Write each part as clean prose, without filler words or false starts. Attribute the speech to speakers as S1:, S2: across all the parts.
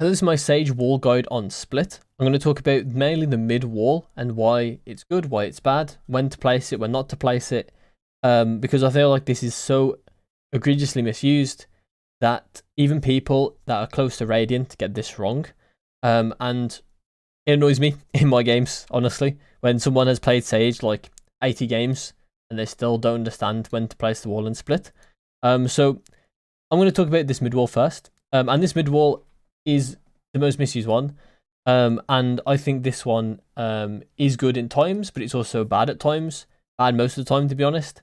S1: This is my Sage wall guide on Split. I'm going to talk about mainly the mid wall and why it's good, why it's bad, when to place it, when not to place it, because I feel like this is so egregiously misused that even people that are close to Radiant get this wrong. And it annoys me in my games, honestly, when someone has played Sage like 80 games and they still don't understand when to place the wall in Split. So I'm going to talk about this mid wall first. And this mid wall is the most misused one. And I think this one is good in times, but it's also bad at times. Bad most of the time, to be honest.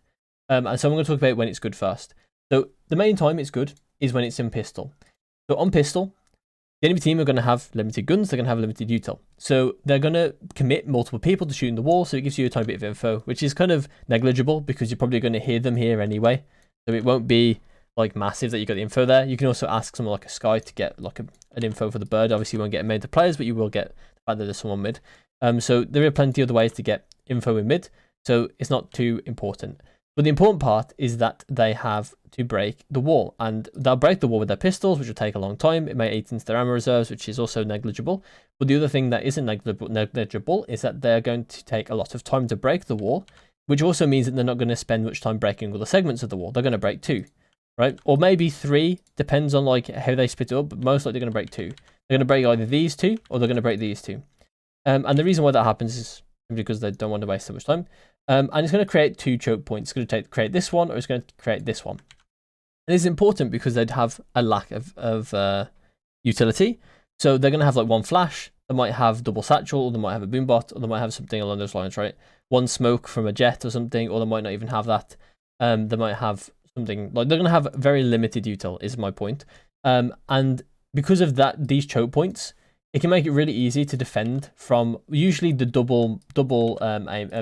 S1: And so I'm going to talk about when it's good first. So the main time it's good is when it's in pistol. So on pistol, the enemy team are going to have limited guns, they're going to have limited util. So they're going to commit multiple people to shooting the wall, so it gives you a tiny bit of info, which is kind of negligible because you're probably going to hear them here anyway. So it won't be like massive that you got the info there. You can also ask someone like a Sky to get like an info for the bird. Obviously you won't get made to players, but you will get the fact that there's someone mid. So there are plenty of other ways to get info in mid, so it's not too important. But the important part is that they have to break the wall, and they'll break the wall with their pistols, which will take a long time. It may eat into their ammo reserves, which is also negligible. But the other thing that isn't negligible is that they're going to take a lot of time to break the wall, which also means that they're not going to spend much time breaking all the segments of the wall. They're going to break 2, right? Or maybe 3, depends on like how they split it up, but most likely they're going to break 2. They're going to break either these 2 or they're going to break these 2. And the reason why that happens is because they don't want to waste so much time. And it's going to create 2 choke points. It's going to create this one, or it's going to create this one. And it's important because they'd have a lack of utility. So they're going to have like 1 flash. They might have double satchel, or they might have a boombot, or they might have something along those lines, right? 1 smoke from a jet or something, or they might not even have that. They might have something like they're going to have very limited util, is my point. And because of that, these choke points, it can make it really easy to defend from usually the double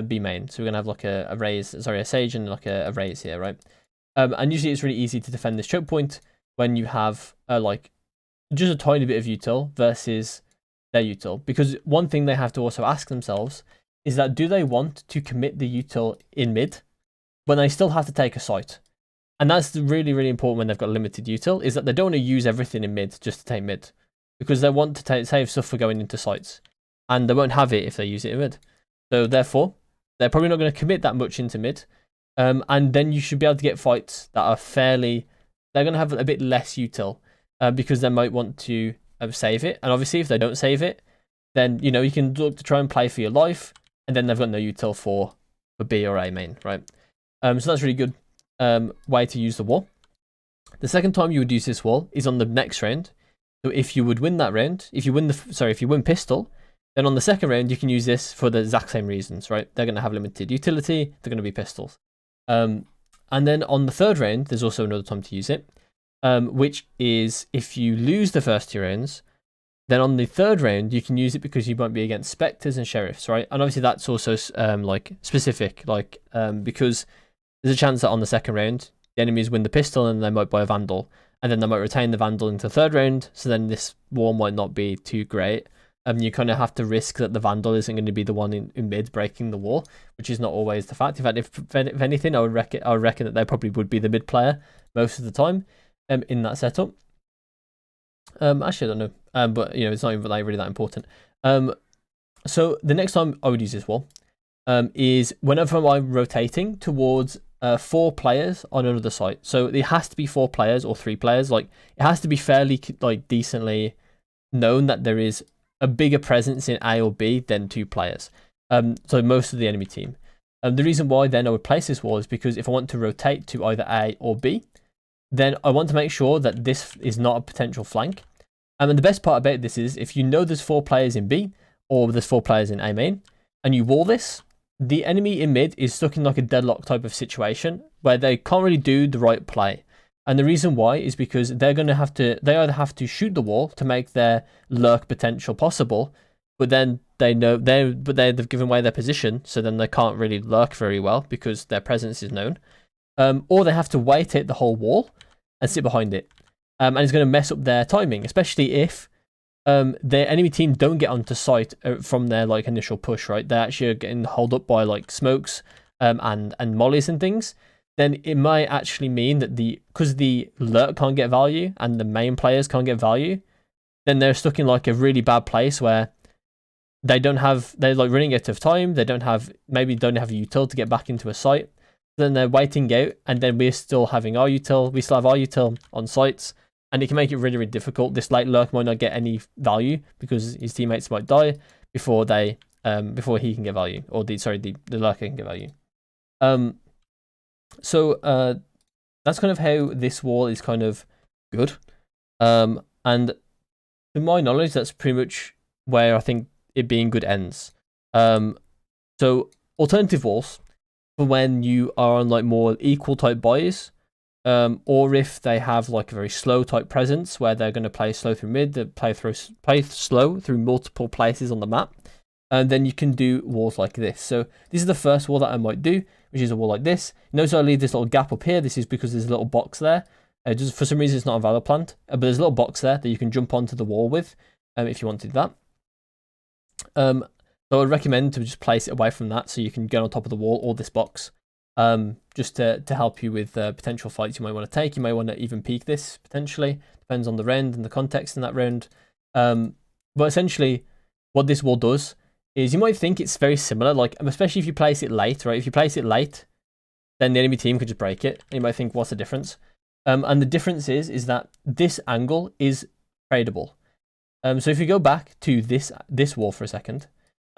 S1: B main. So we're gonna have like a Sage and like a Raze here, right? And usually it's really easy to defend this choke point when you have like just a tiny bit of util versus their util. Because one thing they have to also ask themselves is that do they want to commit the util in mid when they still have to take a site? And that's really, really important when they've got limited util, is that they don't want to use everything in mid just to take mid. Because they want to save stuff for going into sites. And they won't have it if they use it in mid. So therefore, they're probably not going to commit that much into mid. And then you should be able to get fights that are fairly... They're going to have a bit less util. Because they might want to save it. And obviously, if they don't save it, then, you know, you can look to try and play for your life. And then they've got no util for B or A main, right? So that's really good way to use the wall. The second time you would use this wall is on the next round. So if you would win that round, if you win pistol, then on the second round you can use this for the exact same reasons, right? They're going to have limited utility, they're going to be pistols. And then on the third round, there's also another time to use it, which is if you lose the first 2 rounds, then on the third round you can use it because you might be against Spectres and Sheriffs, right? And obviously that's also like specific, like because there's a chance that on the second round the enemies win the pistol and they might buy a Vandal. And then they might retain the Vandal into the third round, so then this wall might not be too great. You kind of have to risk that the Vandal isn't going to be the one in mid breaking the wall, which is not always the fact. In fact, if anything, I would reckon that they probably would be the mid player most of the time in that setup. Actually, I don't know, but you know, it's not even really that important. So the next time I would use this wall is whenever I'm rotating towards 4 players on another site. So it has to be 4 players or 3 players. Like it has to be fairly like decently known that there is a bigger presence in A or B than 2 players. So most of the enemy team. The reason why then I would place this wall is because if I want to rotate to either A or B, then I want to make sure that this is not a potential flank. And the best part about this is if you know there's 4 players in B or there's 4 players in A main, and you wall this, the enemy in mid is stuck in like a deadlock type of situation where they can't really do the right play. And the reason why is because they're going to have to, they either have to shoot the wall to make their lurk potential possible, but then they know they've given away their position, so then they can't really lurk very well because their presence is known. Or they have to wait it the whole wall and sit behind it. And it's going to mess up their timing, especially if their enemy team don't get onto site from their like initial push, right? They're actually getting held up by like smokes and mollies and things. Then it might actually mean that because the lurk can't get value and the main players can't get value, then they're stuck in like a really bad place where they're like running out of time. They maybe don't have a util to get back into a site. Then they're waiting out, and then we still have our util on sites, and it can make it really, really difficult. This late lurk might not get any value because his teammates might die before he can get value, or the lurker can get value. So that's kind of how this wall is kind of good. And to my knowledge, that's pretty much where I think it being good ends. So alternative walls for when you are on like more equal type buys, or if they have like a very slow type presence where they're going to play slow through mid, they play slow through multiple places on the map, and then you can do walls like this. So this is the first wall that I might do, which is a wall like this. Notice I leave this little gap up here. This is because there's a little box there. Just for some reason it's not a valor plant, but there's a little box there that you can jump onto the wall with, if you wanted that. So I would recommend to just place it away from that so you can get on top of the wall or this box, just to help you with potential fights you might want to take. You may want to even peek this potentially, depends on the round and the context in that round. But essentially what this wall does is, you might think it's very similar, like especially if you place it late, right? If you place it late, then the enemy team could just break it. And you might think, what's the difference? And the difference is that this angle is tradable. So if you go back to this wall for a second,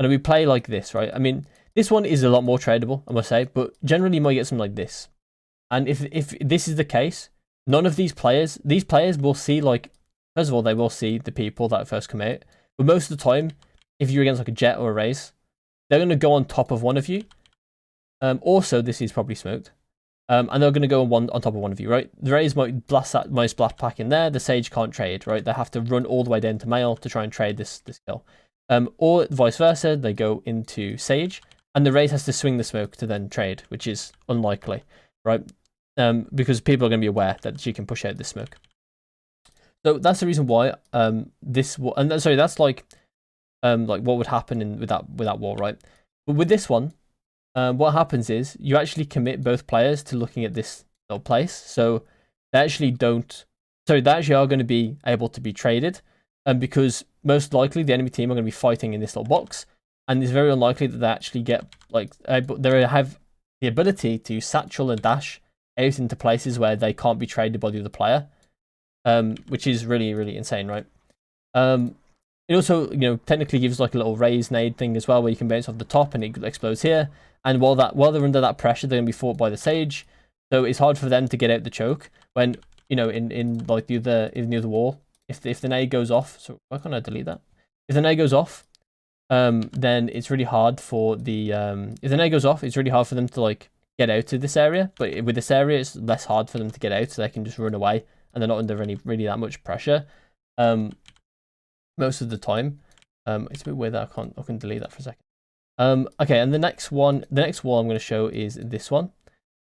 S1: and we play like this, right? I mean, this one is a lot more tradable, I must say, but generally you might get something like this. And if this is the case, none of these players will see, like, first of all, they will see the people that first come out, but most of the time, if you're against like a Jet or a Raze, they're going to go on top of one of you. Also, this is probably smoked. And they're going to go on top of one of you, right? The Raze might blast that most blast pack in there. The Sage can't trade, right? They have to run all the way down to Mail to try and trade this kill. Or vice versa, they go into Sage, and the Raze has to swing the smoke to then trade, which is unlikely, right? Because people are going to be aware that she can push out this smoke. So that's the reason why that's like what would happen with that wall, right? But with this one, what happens is you actually commit both players to looking at this little place, so they actually are going to be able to be traded, because most likely the enemy team are going to be fighting in this little box, and it's very unlikely that they actually get they have the ability to satchel and dash out into places where they can't be traded by the other player, which is really, really insane, right? It also, technically gives like a little raise nade thing as well, where you can bounce off the top and it explodes here. And while they're under that pressure, they're gonna be fought by the Sage, so it's hard for them to get out the choke when in like the other wall. If the nade goes off, so why can't I delete that? If the nade goes off, then it's really hard for the if the nade goes off, it's really hard for them to like get out of this area. But with this area, it's less hard for them to get out, so they can just run away and they're not under really that much pressure. Most of the time. It's a bit weird that I can delete that for a second. Okay, and the next wall I'm going to show is this one,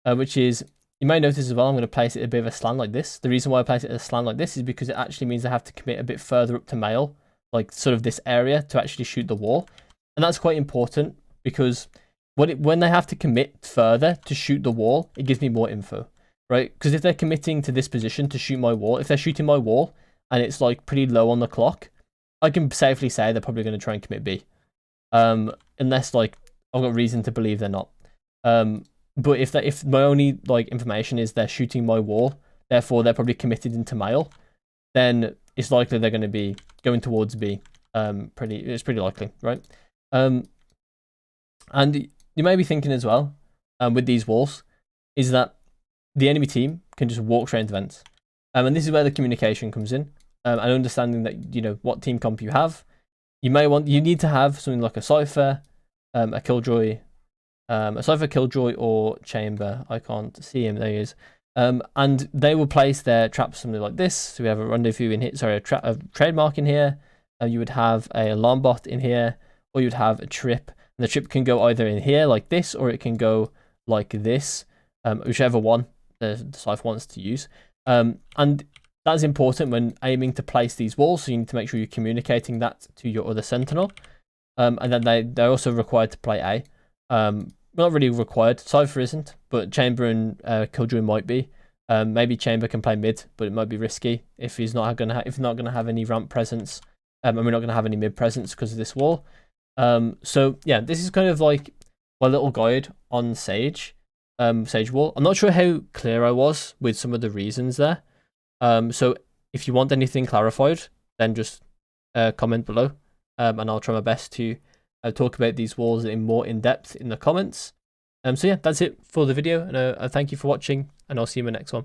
S1: which is, you may notice as well, I'm going to place it a bit of a slant like this. The reason why I place it as a slant like this is because it actually means I have to commit a bit further up to Mail, like sort of this area, to actually shoot the wall. And that's quite important because when they have to commit further to shoot the wall, it gives me more info, right? Because if they're committing to this position to shoot my wall, if they're shooting my wall and it's like pretty low on the clock, I can safely say they're probably going to try and commit B. Unless like I've got reason to believe they're not. But if my only like information is they're shooting my wall, therefore they're probably committed into Mail, then it's likely they're going to be going towards B. It's pretty likely, right? And you may be thinking as well, with these walls, is that the enemy team can just walk straight into vents. And this is where the communication comes in. And understanding that what team comp you have, you need to have something like a Cypher, a Killjoy, or Chamber. I can't see him. There he is. And they will place their traps something like this. So we have a rendezvous in here. Sorry, a trademark in here. You would have a alarm bot in here, or you'd have a trip. And the trip can go either in here like this, or it can go like this, whichever one the Cypher wants to use. And that's important when aiming to place these walls, so you need to make sure you're communicating that to your other Sentinel. And then they're also required to play A. Not really required, Cypher isn't, but Chamber and Killjoy might be. Maybe Chamber can play mid, but it might be risky if he's not gonna have any ramp presence, and we're not gonna have any mid presence because of this wall. So yeah, this is kind of like my little guide on Sage, Sage wall. I'm not sure how clear I was with some of the reasons there. So if you want anything clarified, then just comment below, and I'll try my best to talk about these walls in depth in the comments. So yeah, that's it for the video, and thank you for watching, and I'll see you in the next one.